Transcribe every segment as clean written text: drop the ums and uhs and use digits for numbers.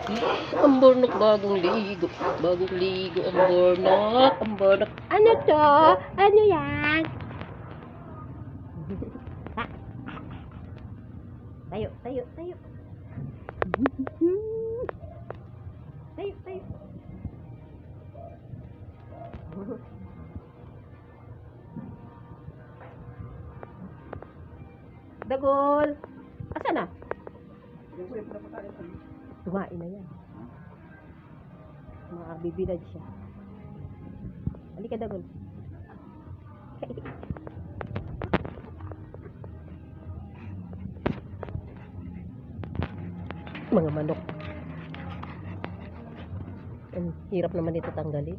Ang bornok, bagong ligo. Bagong ligo, ang bornok. Ang bornok. Ano to? Ano yan? Tayo, tayo, tayo. Tayo, tayo. Dagol. Asan na? Tumain na yan. Makabibilad siya. Halika, Dagol. Mga manok. Ang hirap naman ito tanggalin.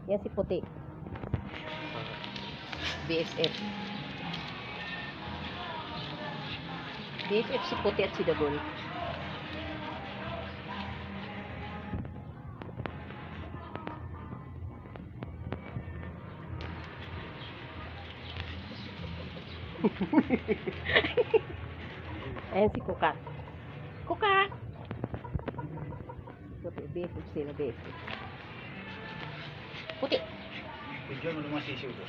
Yan si Puti. BFF. BFF si Puti at si Dagol. Ayan si Kukak. Kukak! Puti, BFF sila, BFF. Puti! Medyo mo naman sisiw ko.